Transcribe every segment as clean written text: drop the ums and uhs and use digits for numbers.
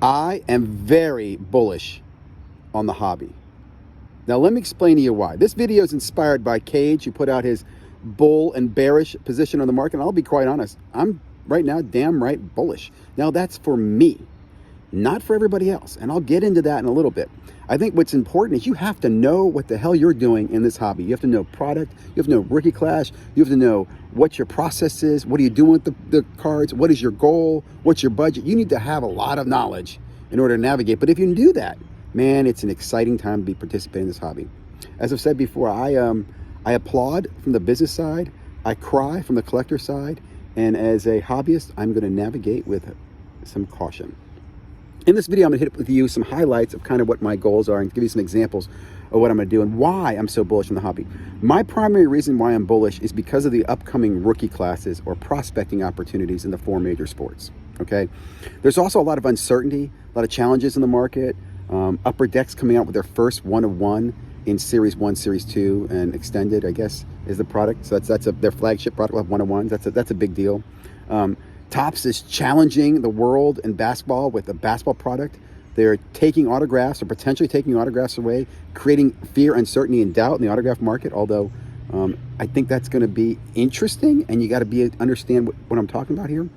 I am very bullish on the hobby. Now, let me explain to you why. This video is inspired by Cage, who put out his bull and bearish position on the market. And I'll be quite honest, I'm right now damn right bullish. Now, that's for me, not for everybody else. And I'll get into that in a little bit. I think what's important is you have to know what the hell you're doing in this hobby. You have to know product. You have to know rookie class. You have to know what your process is. What are you doing with the cards? What is your goal? What's your budget? You need to have a lot of knowledge in order to navigate. But if you can do that, man, it's an exciting time to be participating in this hobby. As I've said before, I applaud from the business side. I cry from the collector side. And as a hobbyist, I'm going to navigate with some caution. In this video, I'm going to hit with you some highlights of kind of what my goals are and give you some examples of what I'm going to do and why I'm so bullish on the hobby. My primary reason why I'm bullish is because of the upcoming rookie classes or prospecting opportunities in the 4 major sports. Okay, there's also a lot of uncertainty, a lot of challenges in the market. Upper Deck's coming out with their first 1-of-1 in Series 1, Series 2, and Extended, I guess, is the product. So that's their flagship product. Will have 1-of-1s. That's a big deal. Topps is challenging the world in basketball with a basketball product. They're taking autographs or potentially taking autographs away, creating fear, uncertainty, and doubt in the autograph market. Although I think that's going to be interesting, and you got to understand what I'm talking about here.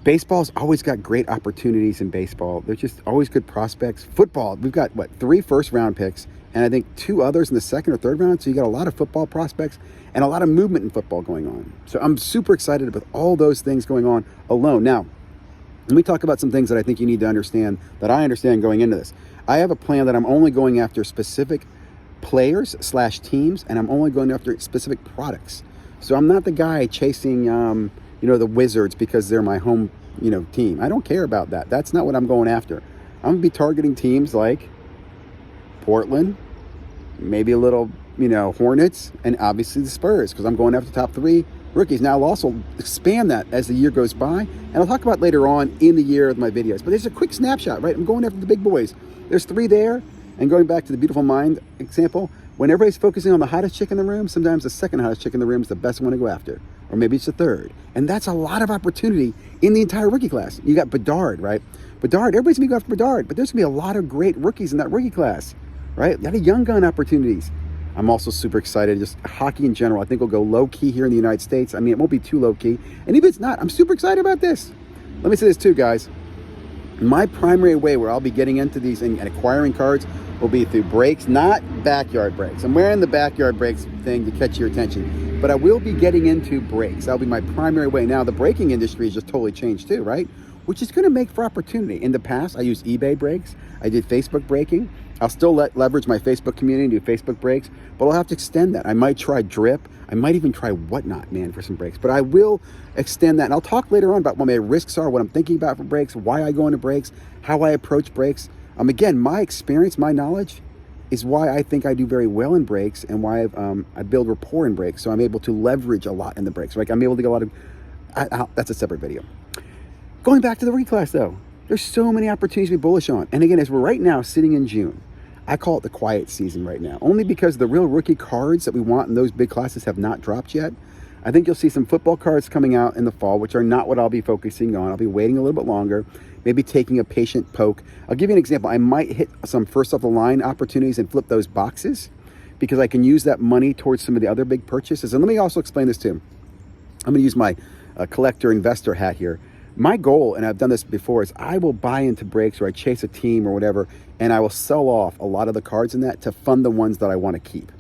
Baseball's always got great opportunities in baseball. There's just always good prospects. Football, we've got, 3 first-round picks, and I think 2 others in the second or third round. So you got a lot of football prospects and a lot of movement in football going on. So I'm super excited about all those things going on alone. Now, let me talk about some things that I think you need to understand, that I understand going into this. I have a plan that I'm only going after specific players/teams, and I'm only going after specific products. So I'm not the guy chasing, the Wizards because they're my home, team. I don't care about that. That's not what I'm going after. I'm going to be targeting teams like Portland, maybe a little, Hornets, and obviously the Spurs, because I'm going after top 3 rookies. Now, I'll also expand that as the year goes by, and I'll talk about later on in the year of my videos. But there's a quick snapshot, right? I'm going after the big boys. There's 3 there, and going back to the Beautiful Mind example, when everybody's focusing on the hottest chick in the room, sometimes the second hottest chick in the room is the best one to go after, or maybe it's the third. And that's a lot of opportunity in the entire rookie class. You got Bedard, right? Bedard, everybody's going to go after Bedard, but there's going to be a lot of great rookies in that rookie class, right? A lot of young gun opportunities. I'm also super excited. Just hockey in general, I think will go low-key here in the United States. I mean, it won't be too low-key. And even if it's not, I'm super excited about this. Let me say this too, guys. My primary way where I'll be getting into these and acquiring cards will be through breaks, not backyard breaks. I'm wearing the backyard breaks thing to catch your attention, but I will be getting into breaks. That'll be my primary way. Now, the breaking industry has just totally changed too, right? Which is going to make for opportunity. In the past, I used eBay breaks. I did Facebook breaking. I'll still leverage my Facebook community and do Facebook breaks, but I'll have to extend that. I might try drip. I might even try Whatnot, man, for some breaks. But I will extend that. And I'll talk later on about what my risks are, what I'm thinking about for breaks, why I go into breaks, how I approach breaks. Again, my experience, my knowledge is why I think I do very well in breaks and why I build rapport in breaks. So I'm able to leverage a lot in the breaks. Like I'm able to get a lot of, that's a separate video. Going back to the rookie class though, there's so many opportunities to be bullish on. And again, as we're right now sitting in June, I call it the quiet season right now, only because the real rookie cards that we want in those big classes have not dropped yet. I think you'll see some football cards coming out in the fall, which are not what I'll be focusing on. I'll be waiting a little bit longer, maybe taking a patient poke. I'll give you an example. I might hit some first off the line opportunities and flip those boxes because I can use that money towards some of the other big purchases. And let me also explain this too. I'm going to use my collector investor hat here. My goal, and I've done this before, is I will buy into breaks or I chase a team or whatever, and I will sell off a lot of the cards in that to fund the ones that I want to keep.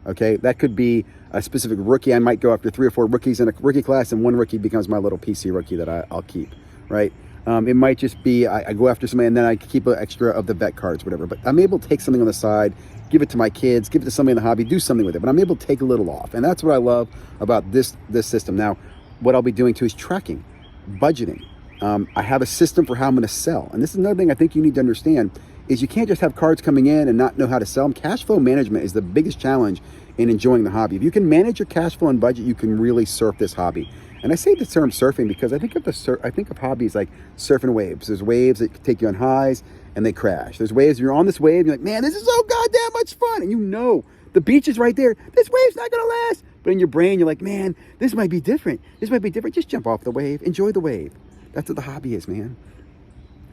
Okay, that could be a specific rookie. I might go after 3 or 4 rookies in a rookie class, and one rookie becomes my little PC rookie that I'll keep, right? It might just be I go after somebody, and then I keep an extra of the vet cards, whatever. But I'm able to take something on the side, give it to my kids, give it to somebody in the hobby, do something with it. But I'm able to take a little off, and that's what I love about this system. Now, what I'll be doing too is tracking, budgeting. I have a system for how I'm going to sell. And this is another thing I think you need to understand is you can't just have cards coming in and not know how to sell them. Cash flow management is the biggest challenge in enjoying the hobby. If you can manage your cash flow and budget, you can really surf this hobby. And I say the term surfing because I think of hobbies like surfing waves. There's waves that take you on highs and they crash. There's waves, you're on this wave, you're like, man, this is so goddamn much fun. And you know the beach is right there. This wave's not going to last. But in your brain, you're like, man, this might be different. This might be different. Just jump off the wave. Enjoy the wave. That's what the hobby is, man.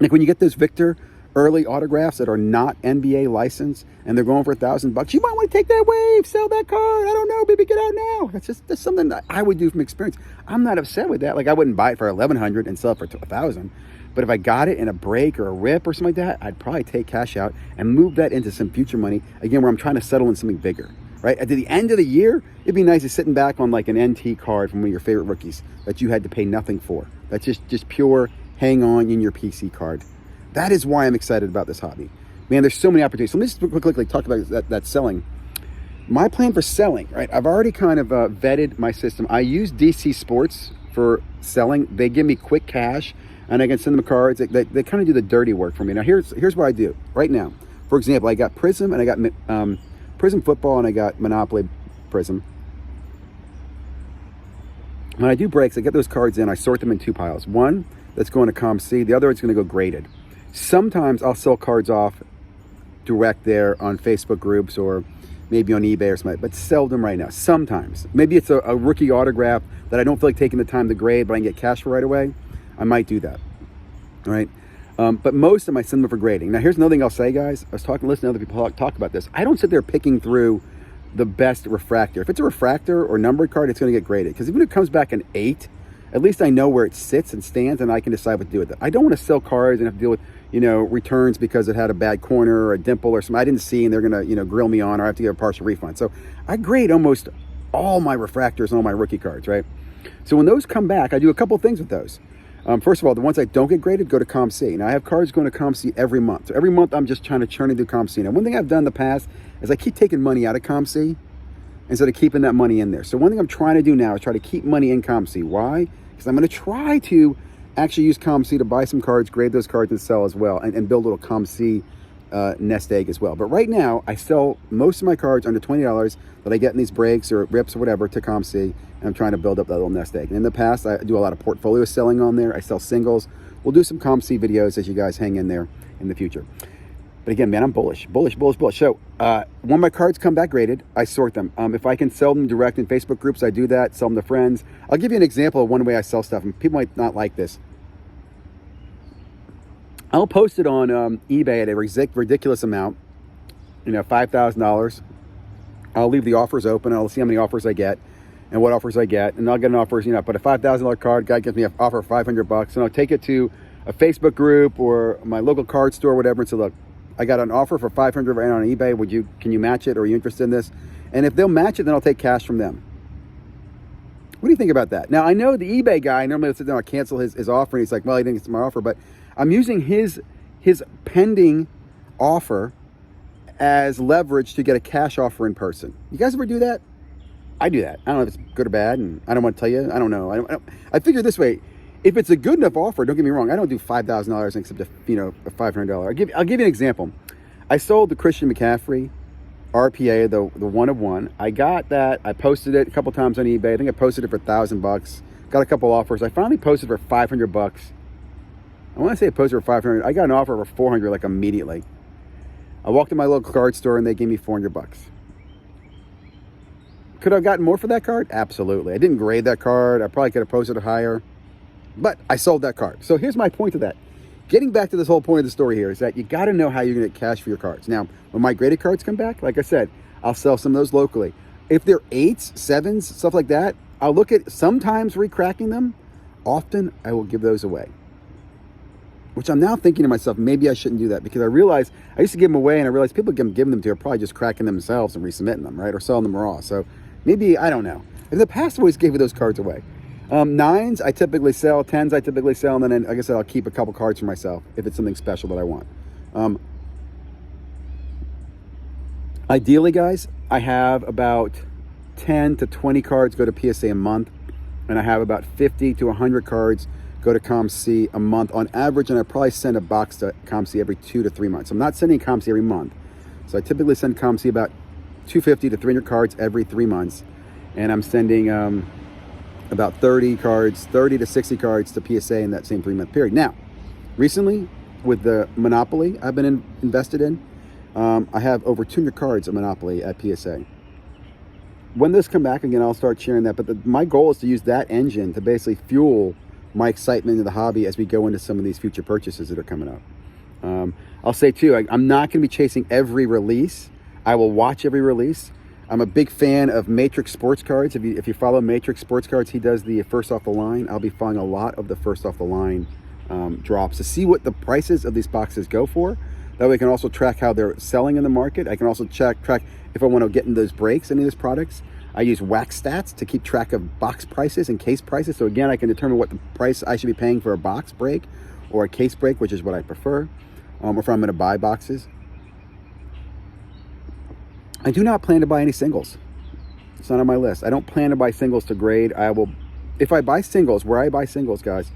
Like when you get those Victor early autographs that are not NBA licensed and they're going for $1,000, you might want to take that wave, sell that card. I don't know, baby, get out now. That's something that I would do from experience. I'm not upset with that. Like I wouldn't buy it for $1,100 and sell it for $1,000. But if I got it in a break or a rip or something like that, I'd probably take cash out and move that into some future money, again, where I'm trying to settle in something bigger, right? At the end of the year, it'd be nice to sitting back on like an NT card from one of your favorite rookies that you had to pay nothing for. That's just pure hang on in your PC card. That is why I'm excited about this hobby. Man, there's so many opportunities. So let me just quickly talk about that selling. My plan for selling, right? I've already kind of vetted my system. I use DC Sports for selling. They give me quick cash and I can send them cards. They kind of do the dirty work for me. Now, here's what I do right now. For example, I got Prism and I got Prism Football and I got Monopoly Prism. When I do breaks, I get those cards in. I sort them in two piles. One that's going to ComC. The other is going to go graded. Sometimes I'll sell cards off direct there on Facebook groups or maybe on eBay or something, but seldom right now. Sometimes. Maybe it's a rookie autograph that I don't feel like taking the time to grade, but I can get cash for right away. I might do that, all right? But most of them I send them for grading. Now, here's another thing I'll say, guys. I was listening to other people talk about this. I don't sit there picking through the best refractor. If it's a refractor or numbered card, it's going to get graded. Because even if it comes back an 8, at least I know where it sits and stands, and I can decide what to do with it. I don't want to sell cards and have to deal with, returns because it had a bad corner or a dimple or something I didn't see, and they're going to, grill me on, or I have to get a partial refund. So I grade almost all my refractors and all my rookie cards, right? So when those come back, I do a couple things with those. First of all, the ones I don't get graded go to ComC. Now, I have cards going to ComC every month. So every month, I'm just trying to churn into ComC. Now, one thing I've done in the past is I keep taking money out of ComC instead of keeping that money in there. So one thing I'm trying to do now is try to keep money in ComC. Why? Because I'm going to try to actually use ComC to buy some cards, grade those cards, and sell as well, and build a little ComC nest egg as well. But right now, I sell most of my cards under $20 that I get in these breaks or rips or whatever to ComC, and I'm trying to build up that little nest egg. And in the past, I do a lot of portfolio selling on there. I sell singles. We'll do some ComC videos as you guys hang in there in the future. But again, man, I'm bullish. So when my cards come back graded, I sort them. If I can sell them direct in Facebook groups, I do that, sell them to friends. I'll give you an example of one way I sell stuff, and people might not like this. I'll post it on eBay at a ridiculous amount, $5,000. I'll leave the offers open. I'll see how many offers I get and what offers I get. And I'll get an offer, but a $5,000 card, guy gives me an offer of $500, and I'll take it to a Facebook group or my local card store or whatever and say, look, I got an offer for $500 right now on eBay. Can you match it? Or are you interested in this? And if they'll match it, then I'll take cash from them. What do you think about that? Now, I know the eBay guy, normally will sit down and cancel his offer. And he's like, well, he didn't get my offer, but I'm using his pending offer as leverage to get a cash offer in person. You guys ever do that? I do that. I don't know if it's good or bad, and I don't want to tell you. I don't know. I figure this way. If it's a good enough offer, don't get me wrong, I don't do $5,000 except a $500. I'll give you an example. I sold the Christian McCaffrey RPA, the 1 of 1. I got that. I posted it a couple times on eBay. I think I posted it for $1,000. Got a couple offers. I finally posted for $500. I want to say I posted for $500. I got an offer for $400 like immediately. I walked to my local card store and they gave me $400. Could I have gotten more for that card? Absolutely. I didn't grade that card. I probably could have posted it higher. But I sold that card. So here's my point to that. Getting back to this whole point of the story here is that you got to know how you're going to get cash for your cards. Now, when my graded cards come back, like I said, I'll sell some of those locally. If they're 8s, 7s, stuff like that, I'll look at sometimes recracking them. Often, I will give those away. Which I'm now thinking to myself, maybe I shouldn't do that, because I realized I used to give them away, and I realized people giving them to are probably just cracking them themselves and resubmitting them, right? Or selling them raw. So maybe, I don't know. In the past, I always gave you those cards away. 9s, I typically sell. 10s, I typically sell. And then, like I said, I'll keep a couple cards for myself if it's something special that I want. Ideally, guys, I have about 10 to 20 cards go to PSA a month. And I have about 50 to 100 cards go to ComC a month on average. And I probably send a box to ComC every 2 to 3 months. I'm not sending ComC every month. So I typically send ComC about 250 to 300 cards every 3 months. And I'm sending about 30 to 60 cards to PSA in that same 3-month period. Now, recently, with the Monopoly I've been invested in, I have over 200 cards of Monopoly at PSA. When those come back again, I'll start sharing that. But my goal is to use that engine to basically fuel my excitement in the hobby as we go into some of these future purchases that are coming up. I'll say too, I'm not going to be chasing every release. I will watch every release. I'm a big fan of Matrix Sports Cards. If you follow Matrix Sports Cards, he does the first off the line. I'll be following a lot of the first off the line drops to see what the prices of these boxes go for. That way I can also track how they're selling in the market. I can also track if I want to get in those breaks, any of those products. I use Wax Stats to keep track of box prices and case prices. So again, I can determine what the price I should be paying for a box break or a case break, which is what I prefer, or if I'm going to buy boxes. I do not plan to buy any singles. It's not on my list. I don't plan to buy singles to grade. I will, if I buy singles, where I buy singles, guys,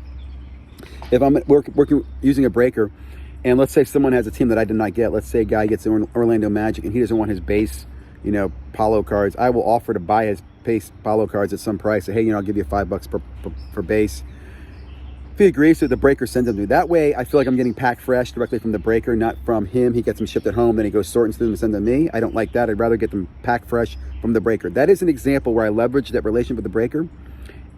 if I'm working using a breaker, and let's say someone has a team that I did not get. Let's say a guy gets the Orlando Magic and he doesn't want his base, Paulo cards. I will offer to buy his base Paulo cards at some price. Say, hey, I'll give you $5 per base. If he agrees, so the breaker sends them to me. That way, I feel like I'm getting packed fresh directly from the breaker, not from him. He gets them shipped at home, then he goes sorting through them and sends them to me. I don't like that. I'd rather get them packed fresh from the breaker. That is an example where I leverage that relationship with the breaker,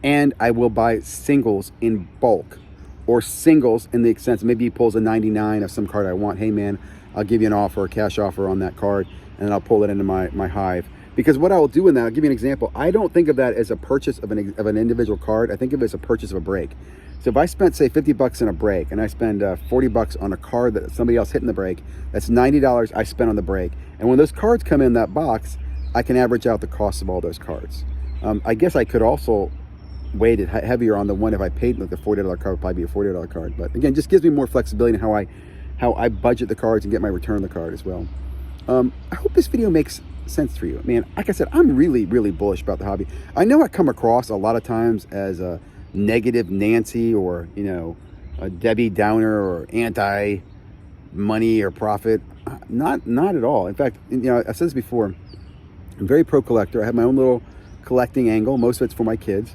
and I will buy singles in bulk. Or singles in the sense, maybe he pulls a 99 of some card I want. Hey man, I'll give you an offer, a cash offer on that card, and then I'll pull it into my hive. Because what I will do in that, I'll give you an example. I don't think of that as a purchase of an individual card. I think of it as a purchase of a break. So if I spent, say, $50 in a break, and I spend $40 on a card that somebody else hit in the break, that's $90 I spent on the break. And when those cards come in that box, I can average out the cost of all those cards. I guess I could also weighted heavier on the one if I paid like the $40 card would probably be a $40 card. But again, just gives me more flexibility in how I budget the cards and get my return on the card as well. I hope this video makes sense for you. Man, like I said, I'm really, really bullish about the hobby. I know I come across a lot of times as a negative Nancy or, a Debbie Downer or anti-money or profit. Not at all. In fact, I said this before, I'm very pro collector. I have my own little collecting angle. Most of it's for my kids.